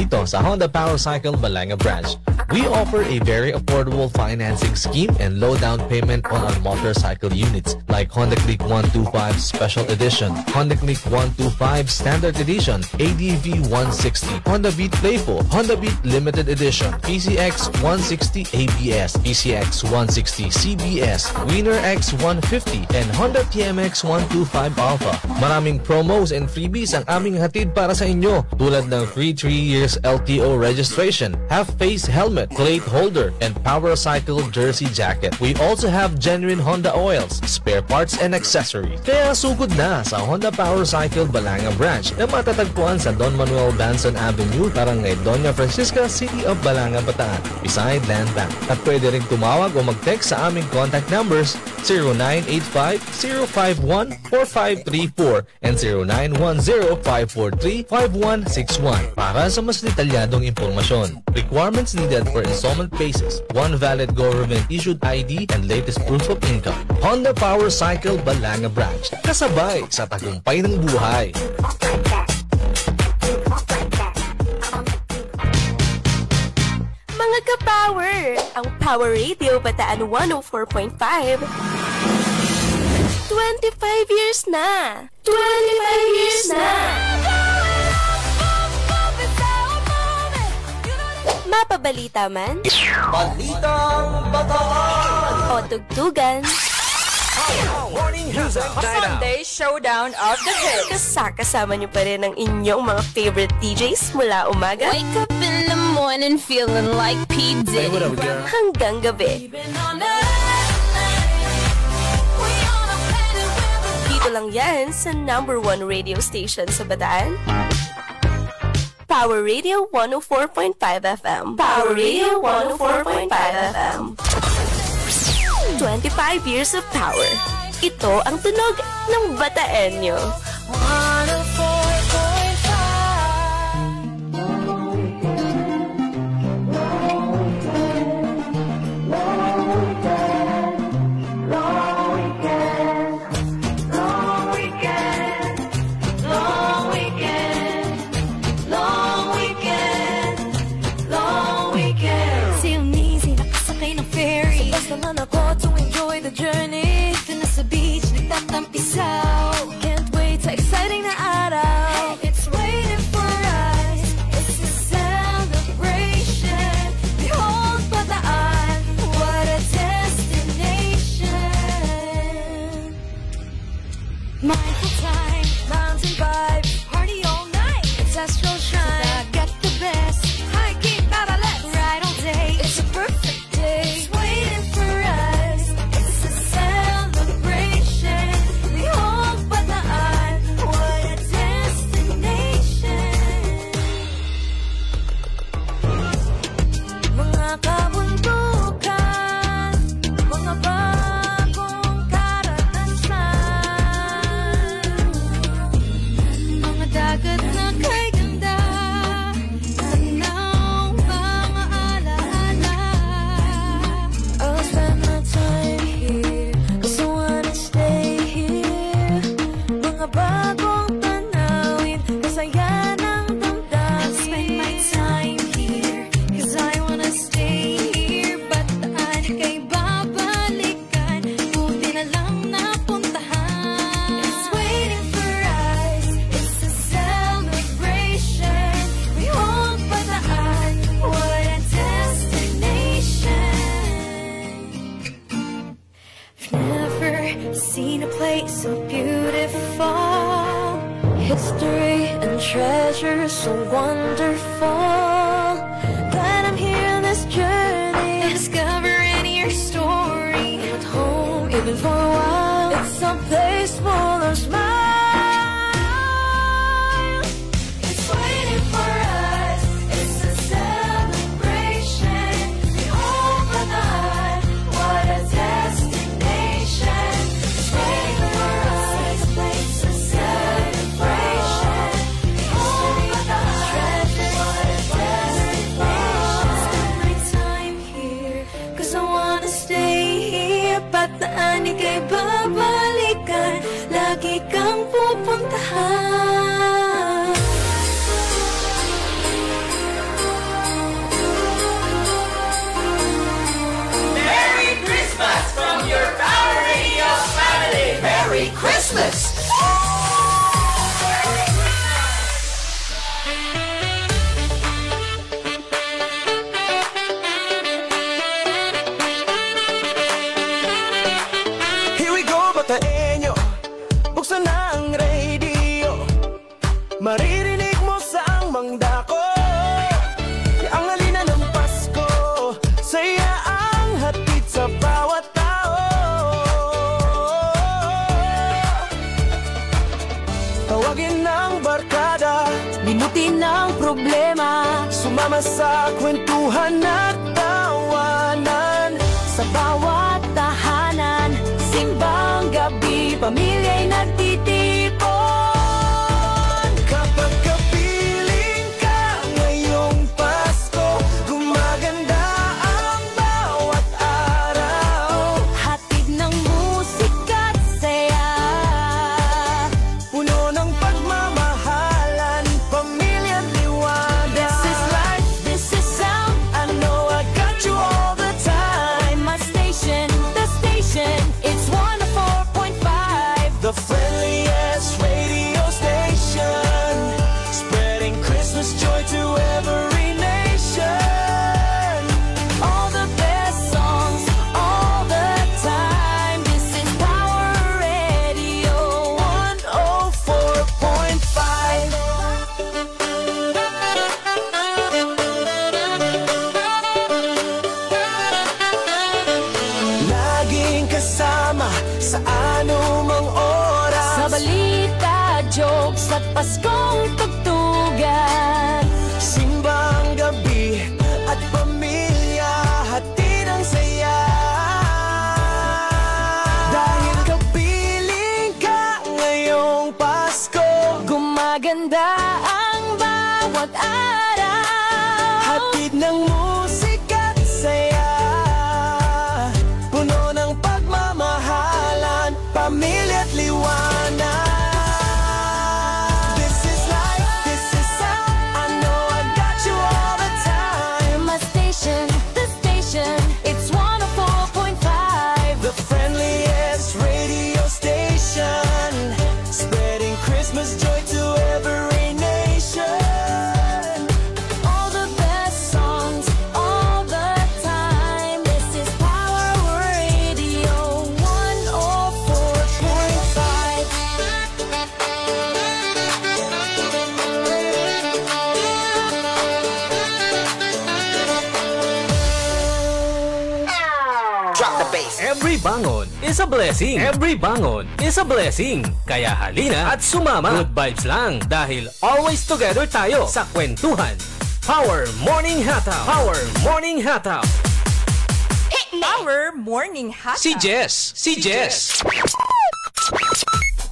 dito sa Honda Powercycle Balanga branch. We offer a very affordable financing scheme and low down payment on our motorcycle units like Honda Click 125 Special Edition, Honda Click 125 Standard Edition, ADV 160, Honda Beat Playful, Honda Beat Limited Edition, PCX 160 ABS, PCX 160 CBS, Wiener X 150, and Honda TMX 125 Alpha. Maraming promos and freebies ang aming hatid para sa inyo tulad ng free 3 years LTO registration, half-face helmet, plate holder, and Powercycle jersey jacket. We also have genuine Honda oils, spare parts, and accessories. Kaya sugod na sa Honda Powercycle Balanga branch na matatagpuan sa Don Manuel Banson Avenue, Barangay Doña Francisca, City of Balanga, Bataan, beside Land Bank. At pwede rin tumawag o mag-text sa aming contact numbers 0985-051-4534 and 0910-543-5161 para sa mas detalyadong impormasyon. Requirements needed for installment basis, 1 valid government-issued ID, and latest proof of income. Honda Powercycle Balanga branch. Kasabay sa tagumpay ng buhay. Mga ka-power, ang Power Radio Bataan 104.5. 25 years na! 25 years na! Mapabalita man, Balitang Bataan, o tugtugan, Sunday Showdown of the Hits. kasama niyo pa rin ang inyong mga favorite DJs mula umaga Wake up in the morning feeling like P. Diddy. hanggang gabi. Dito lang yan sa #1 radio station sa Bataan. Power Radio 104.5 FM. Power Radio 104.5 FM. 25 years of power. Ito ang tunog ng Bataenyo. 104.5. See you easy, nakasakay ng ferry. Basta man ako to enjoy the journey. Dito na sa beach, nagtatampisaw. Can't wait sa exciting na araw. It's waiting for us. It's a celebration. Behold, Bataan, what a destination. Mindful time, mountain vibes, party all night. Ancestral shrine, get the best. Hiking, Baralets, ride all day. It's a perfect day. It's waiting for us. It's a celebration. Behold, Bataan, what a destination. Mga kabundukan, mga bagong karanasan, mga dagat na kay ganda, tanaw, mga alaala. I'll spend my time here, 'cause I wanna stay here. Mga bagong tanawin, kasaya ng damdamin. I'll spend my time here, 'cause I wanna stay here. Bataan ika'y babalikan, buti na lang napuntahan. It's waiting for us, it's a celebration. Behold, Bataan, what a destination. I've never seen a place so beautiful. History and treasure so wonderful. Glad I'm here on this journey, discovering your story. I'm at home, even for a while. It's a place full of smiles. It's waiting for us. It's a celebration. Behold, Bataan, what a destination. It's waiting for us. It's a celebration. Behold, Bataan, what a problema. Sumama sa kwentuhan at tawanan. Sa bawat tahanan, simbang gabi, pamilya'y nagtitipon. Kapag kapiling ka ngayong Pasko, gumaganda ang bawat araw. Hatid ng musika't saya, Puno ng pagmamahalan, pamilya't liwanag. this is life, this is sound. I know I got you all the time. My station, the station, it's 104.5. The friendliest radio station, spreading Christmas joy to every nation. All the best songs, all the time. This is Power Radio 104.5. Laging kasama sa anumang oras. Sa balita, jokes at Paskong tugtugan. Simbang gabi at pamilya, hatid ang saya. Dahil kapiling ka ngayong Pasko, Gumaganda ang bawat araw. hatid ng musika at saya. Puno ng pagmamahalan, pamilya't liwanag. This is life, this is sound. I know I got you all the time. My station, the station, it's 104.5. The friendliest radio station, spreading Christmas joy to every nation. All the best songs, all the time. This is Power Radio 104.5. Drop the bass. Every bangon is a blessing. Every bangon is a blessing. Kaya halina at sumama. Good vibes lang dahil always together tayo sa kwentuhan. Power Morning Hataw. Power Morning Hataw. Power Morning Hataw. Si Jess.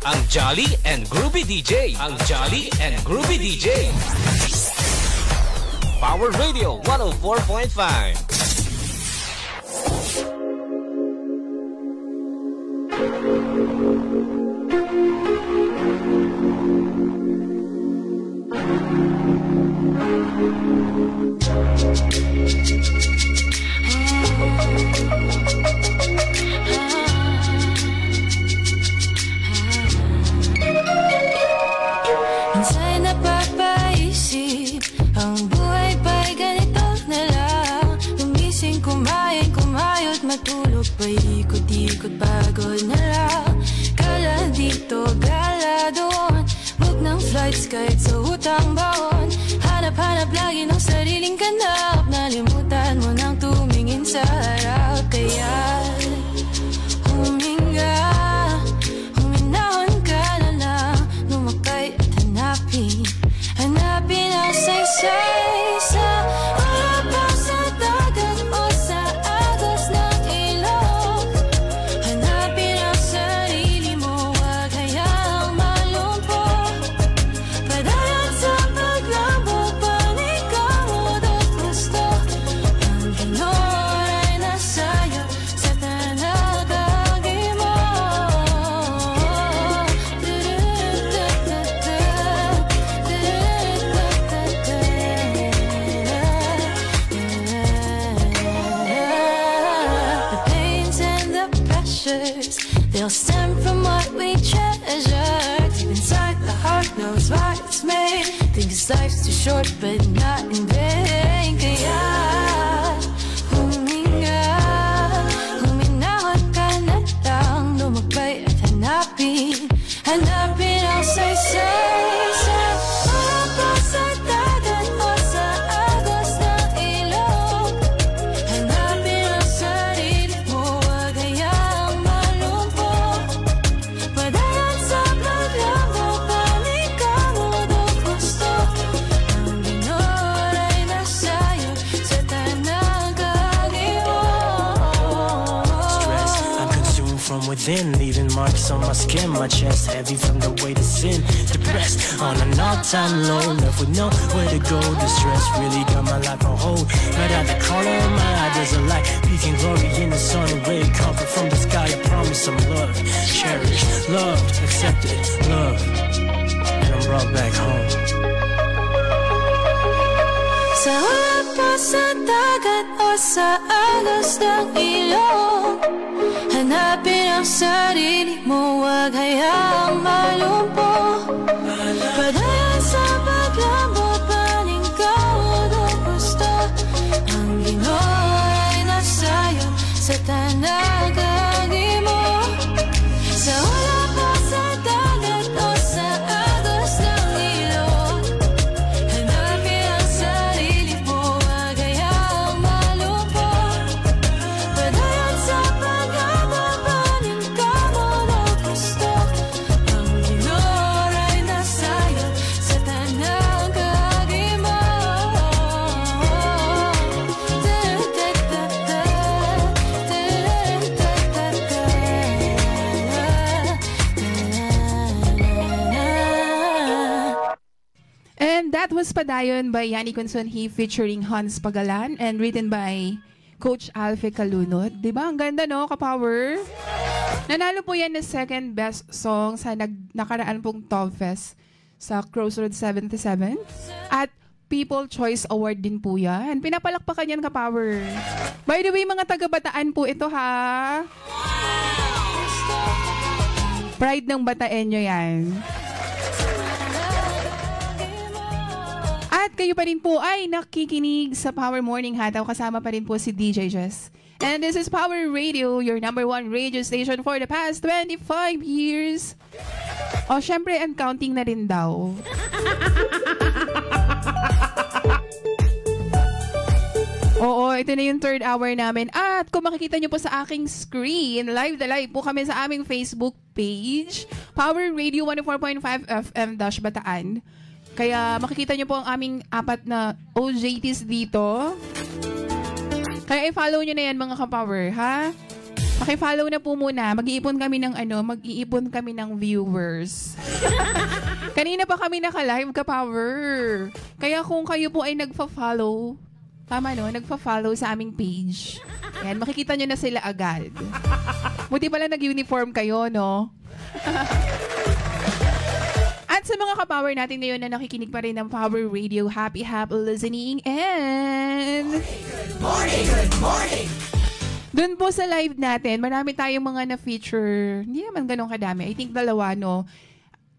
Ang Jolly and Groovy DJ. Ang Jolly and Groovy DJ. Power Radio 104.5. Minsan napapaisip, ang buhay ba'y ganito na lang? Gumising, kumain, kumayot, matulog, paikot-ikot, pagod na lang. Gala dito, gala doon, book ng flights kahit sa utang baon. Hanap-hanap lagi ng sariling ganap, nalimutan mo nang tumingin sa harap. Kaya huminga, huminahon ka na lang, lumakay at hanapin ang saysay sa ulo sa dagat o sa agos ng ilog. Hanapin ang sarili mo, huwag hayaang malumpo. Padayon sa paglambok, panikang mo at gusto. Ang Pinoy ay nasa'yo sa tanagagi mo. The pains and the pressures, they'll stem from what we treasure. Deep inside the heart knows why it's made. Think this life's too short but not in vain. Kaya huminga, huminahon ka na lang, lumagpay at hanapin ang saysay sa ulo sa dagat o sa agos ng ilog. Hanapin ang sarili mo, huwag hayaang malumpo. Padayon sa paglambok, panikang mo at gusto. Ang Pinoy within, leaving marks on my skin. My chest heavy from the weight of sin. Depressed on an all-time low, left with nowhere to go. The stress really got my life on hold. Right out the corner of my eye, there's a light. Peeking glory in the sun, ray comfort from the sky. I promise some love, cherished, loved, accepted, loved, and I'm brought back home. Sa harap mo sa dagat o sa agos ng ilog, hanapin ang sarili mo, huwag hayaang malumpo. Padayan sa paglambot, paning ka o gusto. Ang Ginoo ay nasayo sa tanagagi mo. Sa harap mo sa dagat o sa agos ng ilog, hanapin ang sarili mo, huwag hayaang malumpo. Padayan sa paglambot, paning ka o gusto. Ang Ginoo ay nasayo sa tanagagi mo. And that was Padayon by Yanni Consonhi featuring Hans Pagalan and written by Coach Alfe Calunod. Diba? Ang ganda, no, ka-power? Nanalo po yan na second best song sa nakaraan pong Top Fest sa Crossroads 77. At People Choice Award din po yan. Pinapalakpakan yan, ka-power. By the way, mga taga-Bataan po ito, ha? Pride ng Bataenyo yan. At kayo pa rin po ay nakikinig sa Power Morning Hataw. Kasama pa rin po si DJ Jess. And this is Power Radio, your number one radio station for the past 25 years. O, syempre, and counting na rin daw. Oo, ito na yung third hour namin. At kung makikita nyo po sa aking screen, live na live po kami sa aming Facebook page, Power Radio 104.5 FM-Bataan. Kaya makikita nyo po ang aming 4 na OJTs dito. Kaya i-follow nyo na yan, mga ka-power, ha? Paki-follow na po muna. Mag-iipon kami ng viewers. Kanina pa kami naka-live, ka-power. Kaya kung kayo po ay nagfa-follow, tama no, nagfa-follow sa aming page. Ayan, makikita nyo na sila agad. Buti pala nag-uniform kayo, no? At sa mga ka-power natin ngayon na nakikinig pa rin ng Power Radio, happy listening and... Good morning! Doon po sa live natin, marami tayong mga na-feature. Hindi naman ganun kadami. I think 2, no?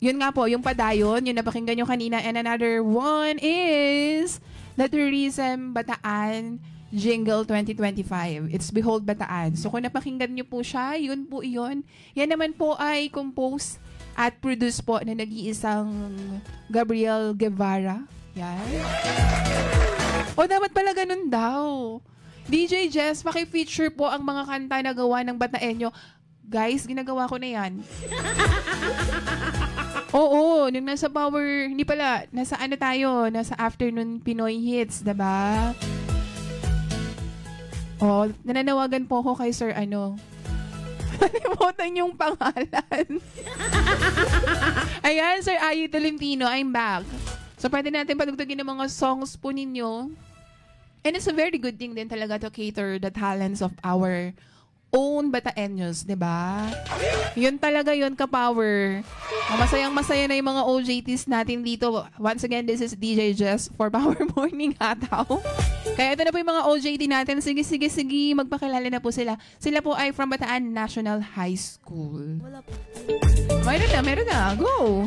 Yun nga po, yung Padayon, yung napakinggan nyo kanina. And another one is the Tourism Bataan Jingle 2025. It's Behold Bataan. So kung napakinggan nyo po siya, yun po iyon. Yan naman po ay compose at produce po na nag-iisang Gabriel Guevara. Yan. O dapat pala ganun daw. DJ Jess, paki-feature po ang mga kanta na gawa ng Bataenyo. Guys, ginagawa ko na yan. Oo, nung nasa Power, hindi pala, nasa ano tayo, nasa Afternoon Pinoy Hits, diba? Oh, nananawagan po ako kay Sir Kalimutan yung pangalan. Ayan, Sir Ayi Tolentino, I'm back. So, pwede natin patugtugin ng mga songs po ninyo. And it's a very good thing din talaga to cater the talents of our own Bataenyos, diba? Yun talaga yun, ka-power. Masayang-masaya na yung mga OJTs natin dito. Once again, this is DJ Jess for Power Morning Hataw. Kaya ito na po yung mga OJT natin. Sige, magpakilala na po sila. Sila po ay from Bataan National High School. Wala po. Meron na. Go!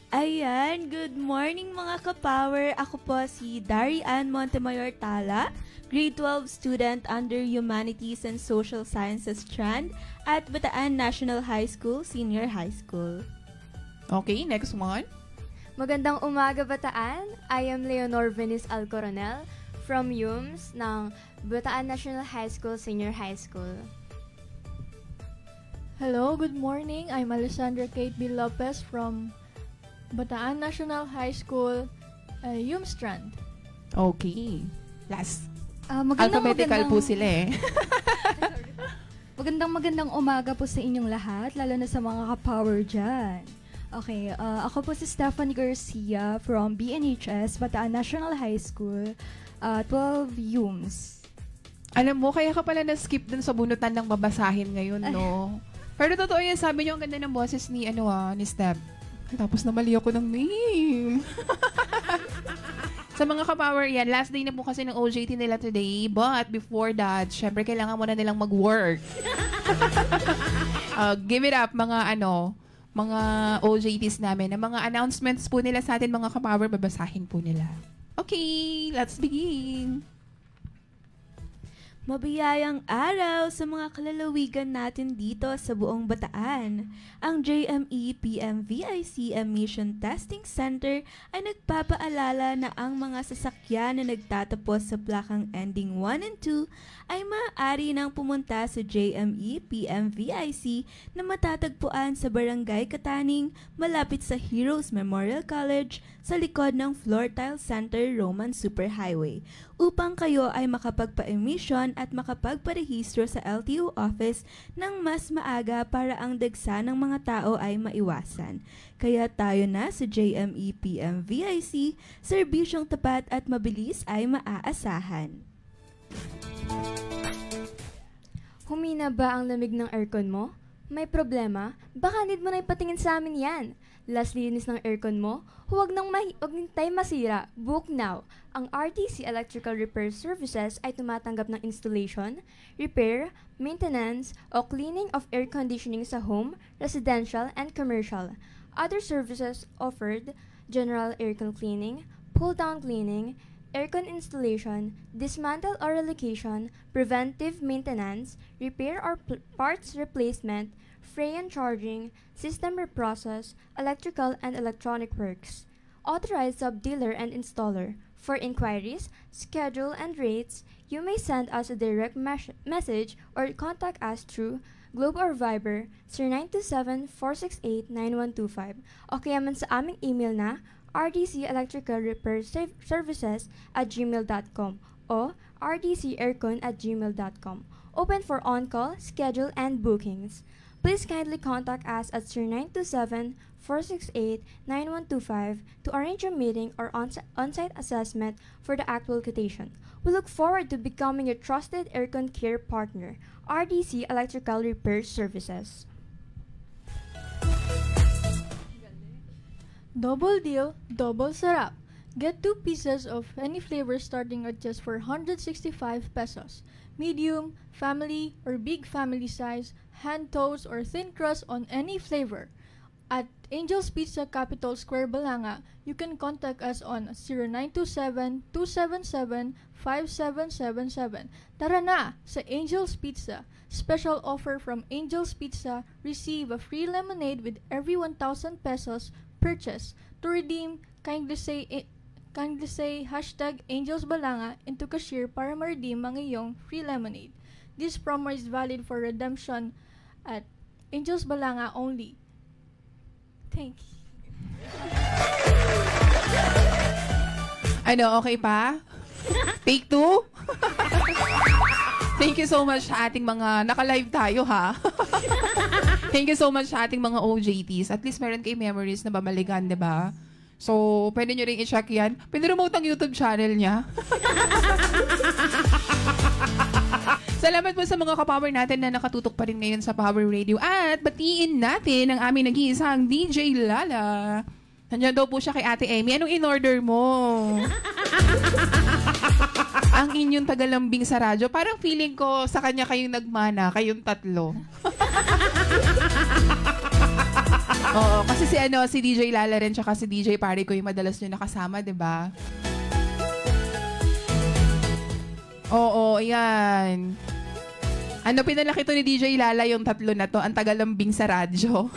Ayan, good morning mga ka-power. Ako po si Darian Montemayor Tala, grade 12 student under Humanities and Social Sciences strand at Bataan National High School, Senior High School. Okay, next one. Magandang umaga, Bataan. I am Leonor Venice Alcoronel from UMS ng Bataan National High School, Senior High School. Hello, good morning. I'm Alessandra Kate B. Lopez from Bataan National High School, Strand. Okay. Last. Magandang Alphabetical po sila eh. Magandang umaga po sa inyong lahat, lalo na sa mga ka-power dyan. Okay, ako po si Stephanie Garcia from BNHS, Bataan National High School, 12 UMS. Alam mo, kaya ka pala na-skip dun sa bunutan ng babasahin ngayon, no? Pero totoo yan, sabi niyo, ang ganda ng boses ni, ni Steph. Tapos namali ako ng name. Sa mga ka-power yan, last day na po kasi ng OJT nila today. But before that, syempre kailangan mo na nilang mag-work. Give it up, mga OJTs namin. Ang mga announcements po nila sa atin, mga ka-power, babasahin po nila. Okay, let's begin. Mabiyayang araw sa mga kalalawigan natin dito sa buong Bataan. Ang JME PMVIC Emission Testing Center ay nagpapaalala na ang mga sasakyan na nagtatapos sa plakang ending 1 and 2 ay maaari nang pumunta sa JME PMVIC na matatagpuan sa Barangay Kataning malapit sa Heroes Memorial College sa likod ng Floor Tile Center Roman Superhighway upang kayo ay makapagpa-emission at makapagparehistro sa LTO office ng mas maaga para ang dagsa ng mga tao ay maiwasan. Kaya tayo na sa JME PMVIC, serbisyong tapat at mabilis ay maaasahan. Humina ba ang lamig ng aircon mo? May problema? Baka need mo na ipatingin sa amin yan. Last linis ng aircon mo? Huwag nang tayo masira. Book now. Ang RTC Electrical Repair Services ay tumatanggap ng installation, repair, maintenance, o cleaning of air conditioning sa home, residential, and commercial. Other services offered: general aircon cleaning, pull-down cleaning, aircon installation, dismantle or relocation, preventive maintenance, repair or parts replacement, freon charging, system reprocess, electrical and electronic works. Authorized sub-dealer and installer. For inquiries, schedule, and rates, you may send us a direct message or contact us through Globe or Viber 0927-468-9125 o kaya man sa aming email na rdcelectricalrepairservices@gmail.com o rdcaircon@gmail.com. Open for on-call, schedule, and bookings. Please kindly contact us at 0927-468-9125 to arrange a meeting or on-site assessment for the actual quotation. We look forward to becoming your trusted aircon care partner, RDC Electrical Repair Services. Double deal, double sarap. Get 2 pieces of any flavor starting at just 465 pesos. Medium, family, or big family size, hand toast, or thin crust on any flavor. At Angel's Pizza Capitol Square, Balanga, you can contact us on 0927-277-5777. Tara na sa Angel's Pizza. Special offer from Angel's Pizza. Receive a free lemonade with every 1,000 pesos purchase. To redeem, kindly say #AngelsBalanga into cashier para ma-redeem ang iyong free lemonade. This promo is valid for redemption at Angels Balanga only. Thank you. Okay pa? Take 2? Thank you so much sa ating mga naka-live tayo, ha? Thank you so much sa ating mga OJTs. At least meron kayo memories na babalikan, di ba? So, pwede nyo rin i-check yan. Piniremote ang YouTube channel niya. Salamat po sa mga ka-power natin na nakatutok pa rin ngayon sa Power Radio. At batiin natin ang aming nag-iisang DJ Lala. Nandiyan daw po siya kay Ate Emmy. Anong in-order mo? Ang inyong tagalambing sa radyo. Parang feeling ko sa kanya kayong nagmana, kayong tatlo. Oo, kasi si DJ Lala rin tsaka si DJ Pare ko yung madalas nyo nakasama, diba? Oo, ayan. Pinalaki to ni DJ Lala yung tatlo na to, ang tagalambing sa radyo.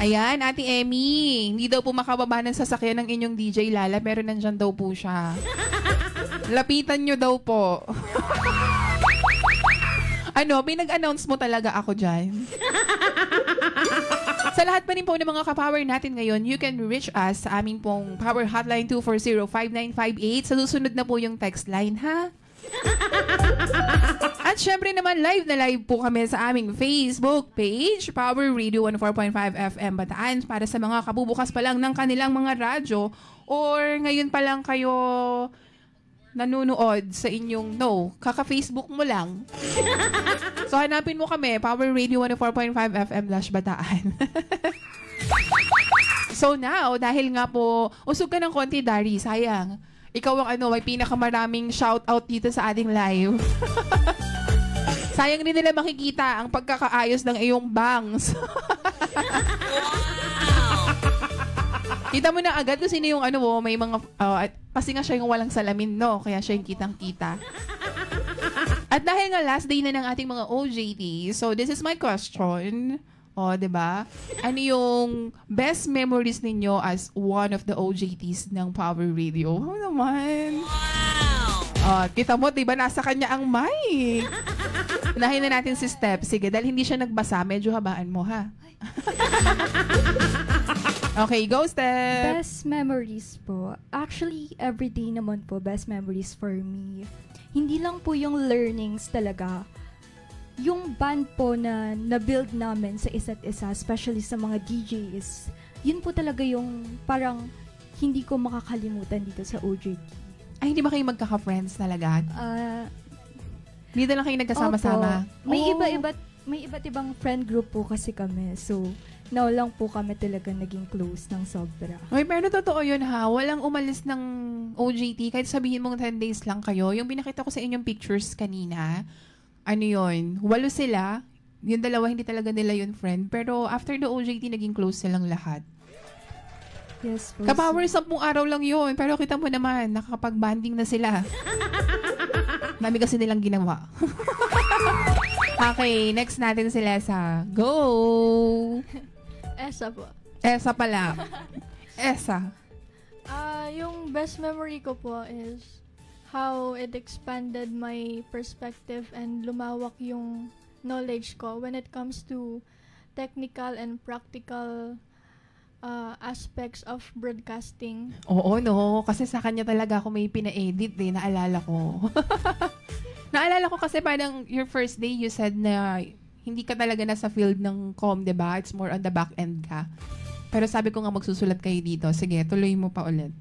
Ayan, Ate Emmy, hindi daw po makababa ng sasakyan ng inyong DJ Lala, pero nandyan daw po siya. Lapitan nyo daw po. Pinag-announce mo talaga ako dyan. Sa lahat pa rin po ng mga ka-power natin ngayon, you can reach us sa aming pong Power Hotline 240-5958. Sa susunod na po yung text line, ha? At syempre naman, live na live po kami sa aming Facebook page, Power Radio 104.5 FM Bataan, para sa mga kabubukas pa lang ng kanilang mga radyo or ngayon pa lang kayo nanonood sa inyong kaka-Facebook mo lang. So hanapin mo kami, Power Radio 104.5 FM Bataan. So now, dahil nga po, usog ka ng konti, Dari, sayang. Ikaw ang may pinakamaraming shoutout dito sa ating live. Sayang din nila makikita ang pagkakaayos ng iyong bangs. Kita mo na agad kung sino yung may mga, kasi nga siya yung walang salamin, kaya siya yung kitang-kita. At dahil nga last day na ng ating mga OJT, so this is my question. Diba? Ano yung best memories ninyo as one of the OJTs ng Power Radio? Naman. Kita mo, diba, nasa kanya ang mic. Unahin na natin si Steph. Sige, dahil hindi siya nagbasa, medyo habaan mo, ha? Okay, go, Steph. Best memories po. Actually, everyday naman po, best memories for me. Hindi lang po yung learnings talaga. Yung band po na na-build namin sa isa't isa, especially sa mga DJs, yun po talaga yung parang hindi ko makakalimutan dito sa OJT. Ay, hindi ba kayo magkaka-friends talaga? Dito lang kayo nagkasama-sama? May iba't ibang friend group po kasi kami. So, now lang po kami talaga naging close ng sobra. Ay, pero totoo yun, ha? Walang umalis ng OJT. Kahit sabihin mong 10 days lang kayo. Yung pinakita ko sa inyong pictures kanina, 8 sila. Yung 2, hindi talaga nila yun friend. Pero after the OJT, naging close silang lahat. Yes po. Ka-power, 10 araw lang yun. Pero kita mo naman, nakakapag-banding na sila. Dami kasi nilang ginawa. Okay, next natin si Lesa. Go! Esa po. Esa pala. Esa. Yung best memory ko po is how it expanded my perspective and lumawak yung knowledge ko when it comes to technical and practical aspects of broadcasting. Oo, kasi sa kanya talaga ako may pina-edit naalala ko. Naalala ko kasi parang your first day you said na hindi ka talaga nasa field ng comm, diba? It's more on the back end ka. Pero sabi ko nga magsusulat kayo dito. Sige, tuloy mo pa ulit.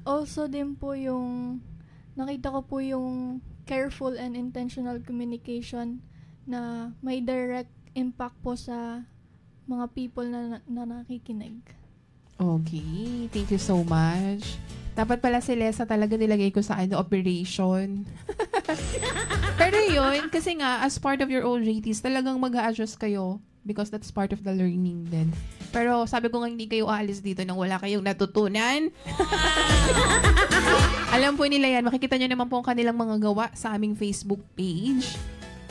Also din po yung nakita ko po yung careful and intentional communication na may direct impact po sa mga people na nakikinig. Okay, thank you so much. Dapat pala si Lesa talaga nilagay ko sa operation. Pero yun, kasi nga, as part of your OJTs, talagang mag-a-adjust kayo because that's part of the learning din. Pero sabi ko nga hindi kayo aalis dito nang wala kayong natutunan. Alam po nila yan. Makikita nyo naman po ang kanilang mga gawa sa aming Facebook page.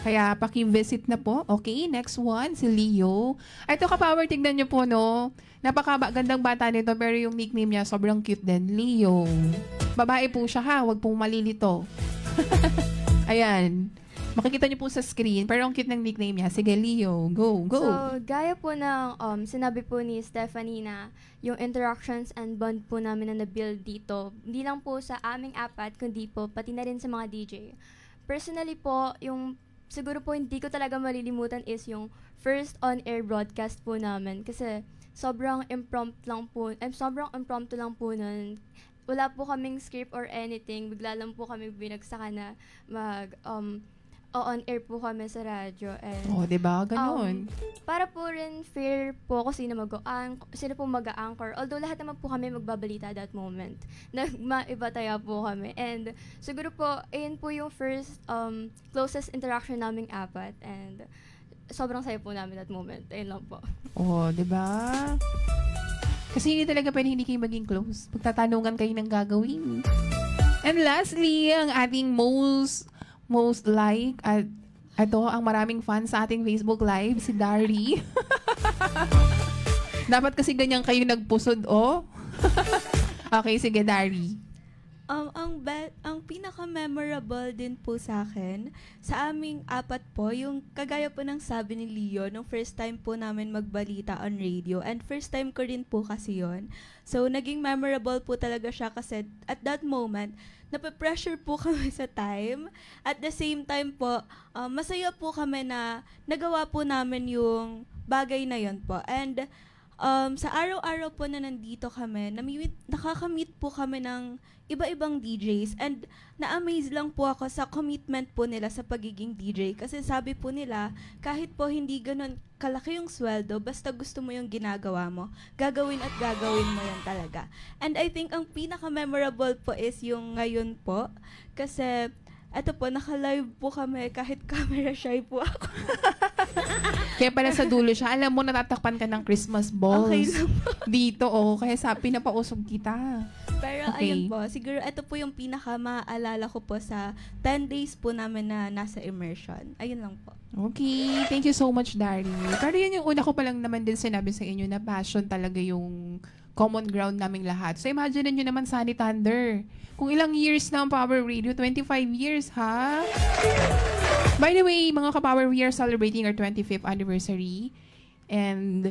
Kaya paki-visit na po. Okay, next one, si Leo. Ito ka-power, tignan nyo po, napakagandang bata nito, pero yung nickname niya sobrang cute din. Leo. Babae po siya, ha? Huwag pong malilito. Ayan. Makikita niyo po sa screen, pero ang cute ng nickname niya. Sige, Leo. Go. So, gaya po ng sinabi po ni Stephanie na yung interactions and bond po namin na na-build dito, hindi lang po sa aming apat, kundi po pati na rin sa mga DJ. Personally po, yung siguro po hindi ko talaga malilimutan is yung first on-air broadcast po namin. Kasi sobrang impromptu lang po nun. Wala po kaming script or anything. Bigla lang po kami binagsakan na on-air po kami sa radyo. And, diba? Ganon. Para po rin fair po kung sino po mag-a-anchor. Although lahat naman po kami magbabalita that moment. Maibataya po kami. And siguro po, ayun po yung first closest interaction naming apat. And sobrang saya po namin that moment. Ayun lang po. Diba? Kasi hindi talaga pwede hindi kayo maging close. Pagtatanungan kayo ng gagawin. And lastly, ang ating most like at ito ang maraming fans sa ating Facebook Live, si Dari. Dapat kasi ganyan kayo nagpusod, Okay, sige, Dari. Ang pinaka-memorable din po sa akin, sa aming apat po, yung kagaya po ng sabi ni Leo, nung first time po namin magbalita on radio, and first time ko rin po kasi yon. So, naging memorable po talaga siya kasi at that moment, nape-pressure po kami sa time. At the same time po, masaya po kami na nagawa po namin yung bagay na yon po. And sa araw-araw po na nandito kami, nakakamit po kami ng iba-ibang DJs, and na-amaze lang po ako sa commitment po nila sa pagiging DJ, kasi sabi po nila, kahit po hindi ganun kalaki yung sweldo, basta gusto mo yung ginagawa mo, gagawin at gagawin mo yan talaga. And I think ang pinaka-memorable po is yung ngayon po, kasi eto po, naka-live po kami kahit camera shy po ako. Kaya pala sa dulo siya, alam mo, natatakpan ka ng Christmas balls. Okay lang po. Dito, kaya pinapausog kita. Pero ayun po, siguro ito po yung pinaka-maaalala ko po sa 10 days po namin na nasa immersion. Ayun lang po. Okay, thank you so much, Dari. Pero yun yung una ko pa lang naman din sinabi sa inyo na passion talaga yung common ground naming lahat. So imagine nyo naman Sunny Thunder. Kung ilang years na ang Power Radio, 25 years, ha? By the way, mga ka-Power, we are celebrating our 25th anniversary. And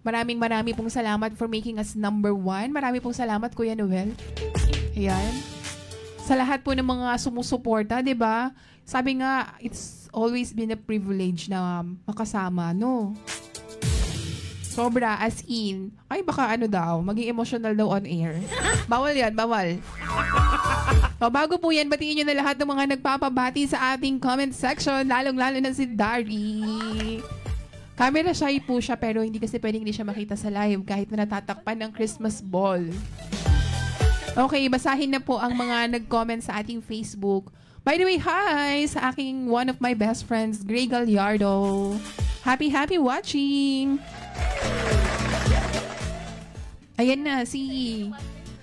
maraming pong salamat for making us number 1. Marami pong salamat, Kuya Noel. Ayan. Sa lahat po ng mga sumusuporta, di ba? Sabi nga, it's always been a privilege na makasama, no? Sobra, as in. Ay, baka maging emotional daw on air. Bawal yan, bawal. So, bago po yan, batiin nyo na lahat ng mga nagpapabati sa ating comment section, lalong-lalo na si Dari. Camera shy po siya, pero hindi kasi pwedeng hindi siya makita sa live kahit na natatakpan ng Christmas ball. Okay, basahin na po ang mga nag-comment sa ating Facebook. By the way, hi sa aking one of my best friends, Gray Gallardo. Happy watching! Ayan na,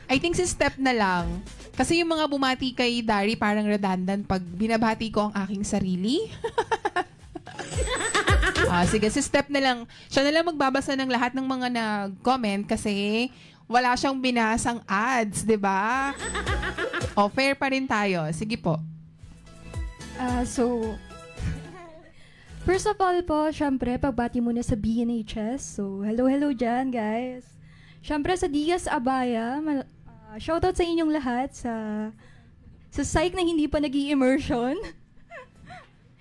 I think si Step na lang. Kasi yung mga bumati kay Dari parang redundant pag binabati ko ang aking sarili. Sige, si Step na lang. Siya na lang magbabasa ng lahat ng mga nag-comment kasi wala siyang binasang ads, di ba? Fair pa rin tayo. Sige po. First of all po, syempre, pagbati muna sa BNHS. So, hello dyan, guys. Syempre, sa Diaz Abaya, shoutout sa inyong lahat sa psych na hindi pa nag-i-immersion.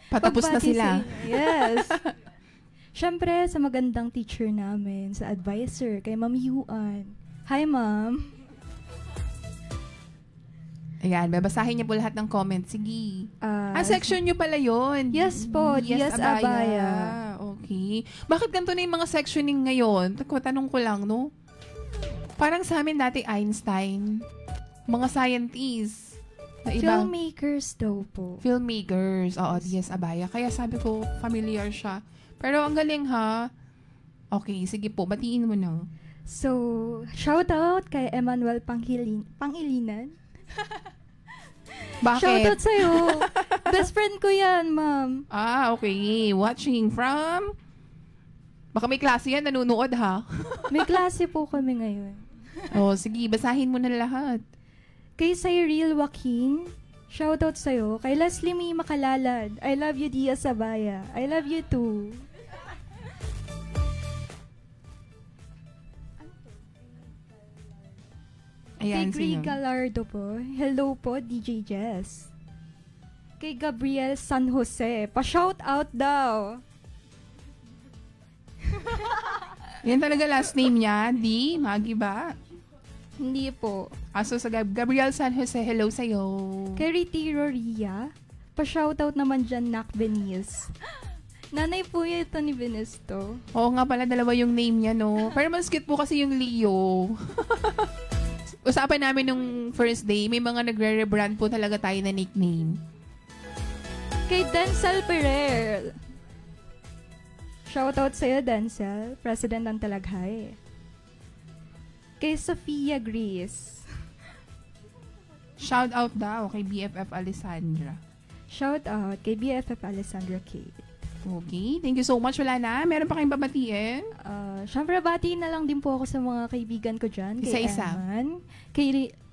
Patapos na sila. Yes. Syempre, sa magandang teacher namin, sa advisor, kay Ma'am Yuan. Hi, Ma'am. Ayan, babasahin niyo po lahat ng comments. Sige. Section niyo pala yun. Yes po, Diaz Abaya. Okay. Bakit ganito na yung mga sectioning ngayon? Tanong ko lang, no? Parang sa amin dati Einstein, mga scientists. Na ibang filmmakers daw po. Filmmakers, oo, Diaz Abaya. Kaya sabi ko, familiar siya. Pero ang galing ha. Okay, sige po, batiin mo na. So, shoutout kay Emmanuel Pangilinan. Bakit? Shoutout sa'yo. Best friend ko yan, ma'am. Okay. Watching from? Baka may klase yan, nanonood ha? May klase po kami ngayon. Sige, basahin mo na lahat. Kay Cyril Joaquin, shoutout sa'yo. Kay Leslie May Makalalad, I love you, Diaz Abaya. I love you too. Ayan, kay Gray Gallardo po, hello po, DJ Jess. Kay Gabriel San Jose, pa-shout out daw. Yan talaga last name niya, di? Magi ba? Hindi po. So sa Gabriel San Jose, hello sa'yo. Kay Riti Roria, pa-shout out naman dyan, Nak Beniz. Nanay po ito ni Benesto. Oo nga pala, dalawa yung name niya, no? Pero mas cute po kasi yung Leo. Usapan namin nung first day, may mga nagre-rebrand po talaga tayo na nickname. Kay Denzel Pereira. Shoutout sa'yo, Denzel. President ng Talaghay. Kay Sofia Grease. Shoutout daw kay BFF Alessandra. Shoutout kay BFF Alessandra Kate. Okay, thank you so much. Wala na? Meron pa kayong babatiin? Siyempre, batiin na lang din po ako sa mga kaibigan ko dyan. Isa-isa. Kay Eman, kay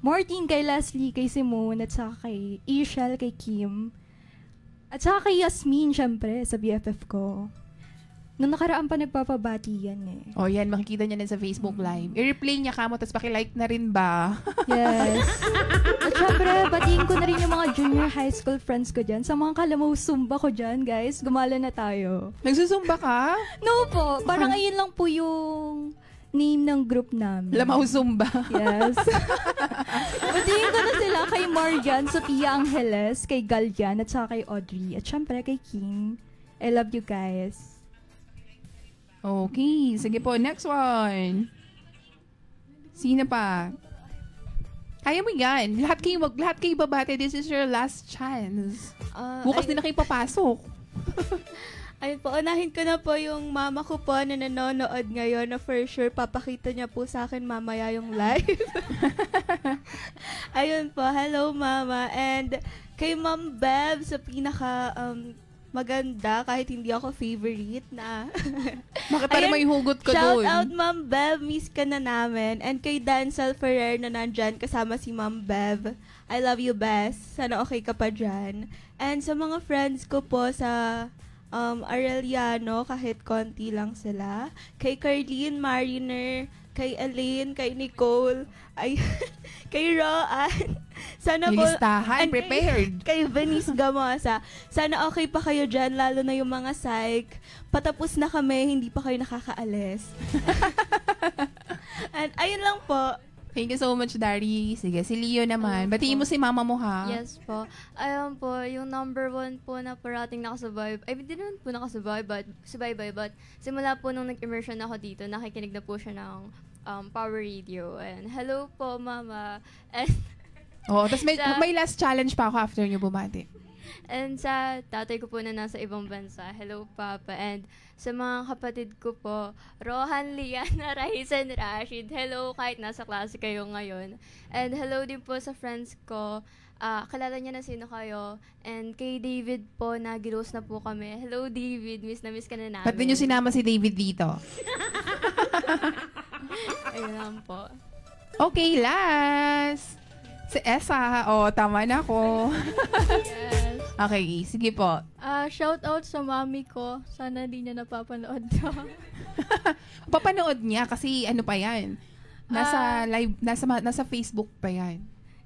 Martin, kay Leslie, kay Simone, at saka kay Ishel, kay Kim. At saka kay Yasmin, syempre, sa BFF ko. Nung nakaraan pa nagpapabati yan eh. Oh, yan. Makikita niya na sa Facebook Live. I-replay niya kamo, tapos paki-like na rin ba? Yes. At syempre, batiin ko na rin yung mga junior high school friends ko dyan. Sa mga kalamaw Zumba ko dyan, guys. Gumala na tayo. Nagsusumba ka? No po. Parang ayun lang po yung name ng group namin. Lamaw Zumba. Yes. Batiin ko na sila kay Morgan, Sophia Angeles, kay Galyan, at saka kay Audrey. At syempre, kay King. I love you guys. Okay, sige po. Next one. Sino pa? Kaya mo yan. Lahat kayo babate. This is your last chance. Bukas din na kayo papasok. Ayun po, unahin ko na po yung mama ko po na nanonood ngayon na for sure papakita niya po sa akin mamaya yung live. Ayun po, hello mama. And kay Ma'am Bev sa pinaka maganda kahit hindi ako favorite na. Bakit parang may hugot ka shout doon? Shout out Ma'am Bev, miss ka na namin. And kay Dancel Ferrer na nandyan kasama si Ma'am Bev. I love you best. Sana okay ka pa dyan. And sa mga friends ko po sa Arellano, kahit konti lang sila. Kay Carlene Mariner, kay Elaine, kay Nicole, kay Roan. Sana po, listahan, prepared. Kay Venice Gamosa. Sana okay pa kayo dyan, lalo na yung mga psych. Patapos na kami, hindi pa kayo nakakaalis. And ayun lang po. Thank you so much, Dari. Sige, si Leo naman. Batiin mo si mama mo, ha? Yes po. Ayun po, yung number 1 po na parating nakasabay. Ay, hindi naman po nakasabay, but simula po nung nag-immersion ako dito, nakikinig na po siya ng Power Radio. And hello po, mama. And tapos may last challenge pa ako after nyo bumati. And sa tatay ko po na nasa ibang bansa, hello Papa. And sa mga kapatid ko po, Rohan, Liana, Raisen, Rashid, hello kahit nasa klase kayo ngayon. And hello din po sa friends ko, kilala niya na sino kayo. And kay David po, nagiros na po kami. Hello David, miss na miss ka na namin. Ba't din nyo sinama si David dito? Ayun lang po. Okay, last. Si Esa. Tama na ako. Yes. Okay, sige po. Shout out sa mami ko. Sana di niya napapanood to. Papanood niya kasi ano pa yan? Nasa live, nasa Facebook pa yan.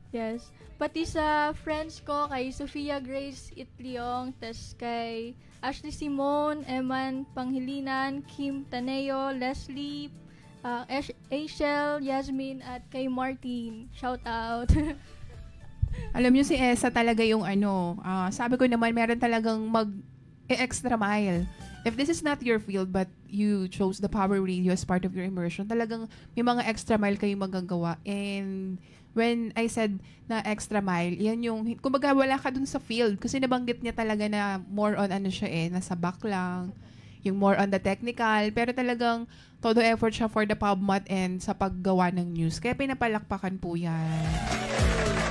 Yes. Pati sa friends ko, kay Sofia Grace Itliong, tas kay Ashley Simone, Eman Panghilinan, Kim Taneo, Leslie, Ashel, Yasmin, at kay Martin. Shout out. Alam niyo si Esa talaga yung sabi ko naman meron talagang extra mile. If this is not your field but you chose the Power Radio as part of your immersion, talagang may mga extra mile kayo magagawa. And when I said na extra mile, yan yung, kumbaga wala ka dun sa field. Kasi nabanggit niya talaga na more on nasa back lang. Yung more on the technical. Pero talagang todo effort siya for the PubMat and sa paggawa ng news. Kaya pinapalakpakan po yan.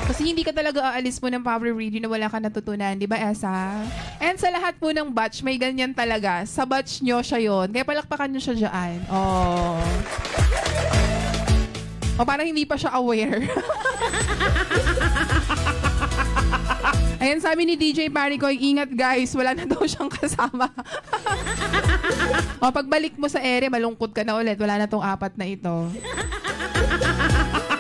Kasi hindi ka talaga aalis mo ng Power Radio na wala ka natutunan. Di ba, Esa? And sa lahat po ng batch, may ganyan talaga. Sa batch nyo siya yon. Kaya palakpakan nyo siya dyan. Parang hindi pa siya aware. Ayan, sabi ni DJ Paricoy, ingat guys, wala na daw siyang kasama. Pagbalik mo sa ere, malungkot ka na ulit. Wala na tong 4 na ito.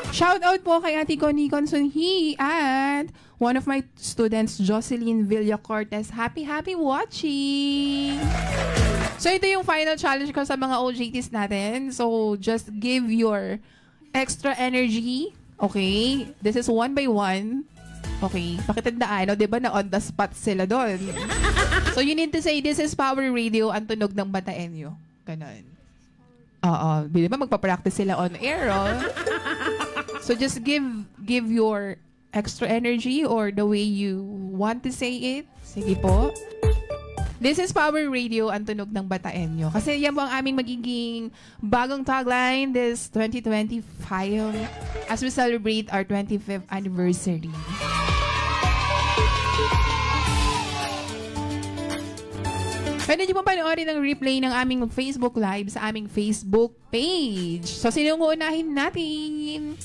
Shout out po kay Ate Connie Consunhi at one of my students, Jocelyn Villacortes. Happy watching! So ito yung final challenge ko sa mga OJTs natin. So just give your extra energy. Okay? This is 1 by 1. Okay? Pakitandaan, diba na on the spot sila doon? So you need to say, this is Power Radio, ang tunog ng Bataenyo. Ganon. Di ba magpa-practice sila on air, So just give your extra energy or the way you want to say it. Sige po. This is Power Radio, ang tunog ng Bataenyo. Kasi yan po ang aming magiging bagong tagline this 2025 as we celebrate our 25th anniversary. Pwede niyo pong panoorin ang replay ng aming Facebook Live sa aming Facebook page. So, sino yung uunahin natin?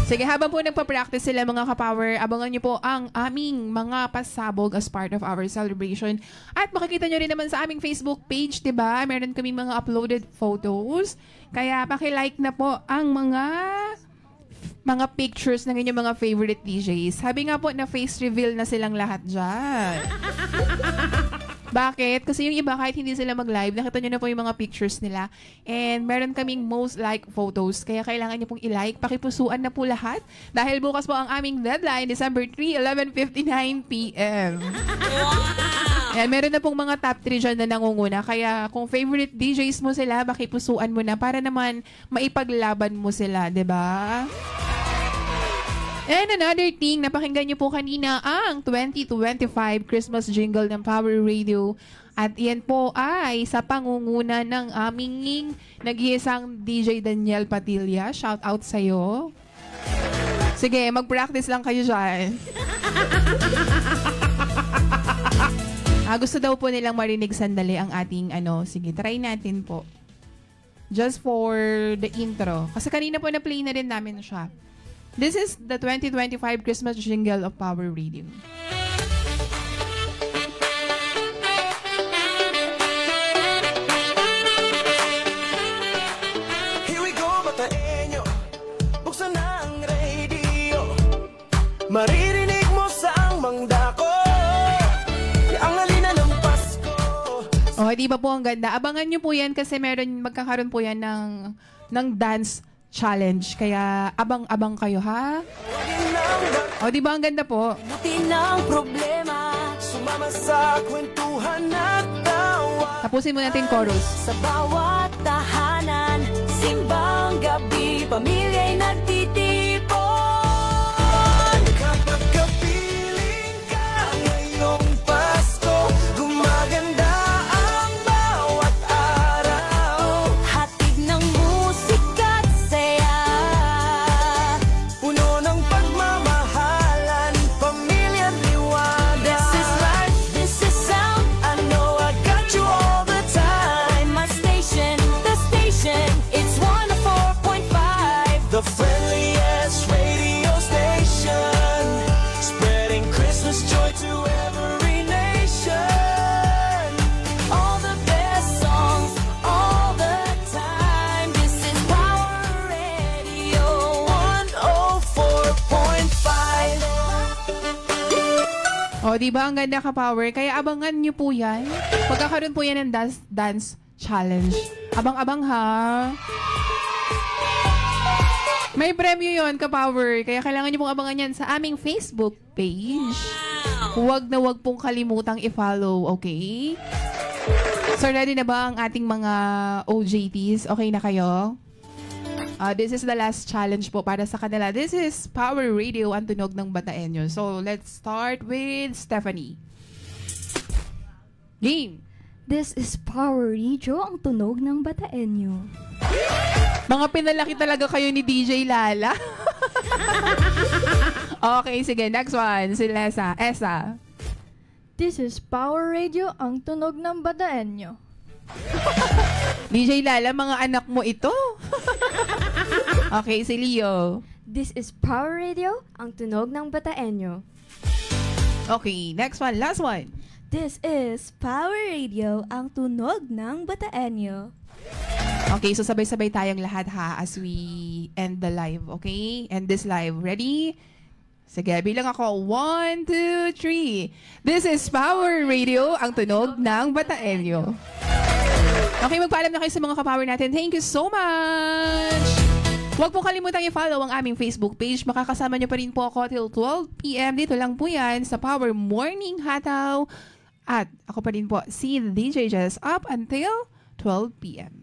Sige, habang po nagpa-practice sila mga ka-power, abangan nyo po ang aming mga pasabog as part of our celebration. At makikita nyo rin naman sa aming Facebook page, diba? Meron kaming mga uploaded photos. Kaya paki-like na po ang mga pictures ng inyong mga favorite DJs. Sabi nga po na face reveal na silang lahat dyan. Bakit? Kasi yung iba kahit hindi sila mag-live, nakita nyo na po yung mga pictures nila. And meron kaming most like photos. Kaya kailangan nyo pong i-like. Pakipusuan na po lahat. Dahil bukas po ang aming deadline, December 3, 11:59 p.m. Ayan, meron na pong mga top 3 dyan na nangunguna. Kaya kung favorite DJs mo sila, pakipusuan mo na para naman maipaglaban mo sila, 'di ba? And another thing, napakinggan niyo po kanina ang 2025 Christmas jingle ng Power Radio. At yan po ay sa pangunguna ng aming nag-iisang DJ Daniel Padilla. Shout out sa'yo. Sige, mag-practice lang kayo dyan. Gusto daw po nilang marinig sandali ang ating sige, try natin po. Just for the intro. Kasi kanina po na-play na rin namin siya. This is the 2025 Christmas jingle of Power Radio. Here we go, Bataenyo. Buksan na ang radio. Maririnig mo sa ang dako. Ang halina ng Pasko. Oh, di ba po ang ganda? Abangan nyo po yan kasi magkakaroon po yan ng dance challenge. Kaya abang-abang kayo, ha? O, di ba ang ganda po? Buti ng problema, sumama sa kwentuhan at tawa. Tapusin mo natin chorus. Sa bawat tahanan, simbang gabi, pamilya'y nagtitipon. Kapag kapiling ka ngayong Pasko, gumaganda ang bawat araw. Hatid ng musika, puno ng pagmamahalan, pamilya at liwanag. This is life, this is sound. I know I got you all the time. My station, the station, it's 104.5. The friendliest radio station, spreading Christmas joy to every nation. All the best songs, all the time. This is Power Radio 104.5. O, di ba ang ganda ka-power? Kaya abangan nyo po yan. Pagkakaroon po yan ng dance challenge. Abang-abang, ha? May premyo yon ka-power. Kaya kailangan nyo pong abangan yan sa aming Facebook page. Huwag na huwag pong kalimutang i-follow, okay? So, ready na ba ang ating mga OJTs? Okay na kayo? This is the last challenge po para sa kanila. This is Power Radio, ang tunog ng Bataenyo. So, let's start with Stephanie. Game! This is Power Radio, ang tunog ng Bataenyo. Mga pinalaki talaga kayo ni DJ Lala. Okay, sige. Next one. Si Esa. This is Power Radio, ang tunog ng Bataenyo. DJ Lala, mga anak mo ito. Okay, si Leo. This is Power Radio, ang tunog ng Bataenyo. Okay, next one. Last one. This is Power Radio, ang tunog ng Bataenyo. Okay, so sabay-sabay tayong lahat ha as we end the live, okay? End this live. Ready? Sige, bilang ako. 1, 2, 3. This is Power Radio, ang tunog ng Bataenyo. Okay, magpaalam na kayo sa mga ka-power natin. Thank you so much! Huwag po kalimutang i-follow ang aming Facebook page. Makakasama niyo pa rin po ako till 12 p.m. Dito lang po yan sa Power Morning Hataw. At ako pa rin po si DJ Jess up until 12 p.m.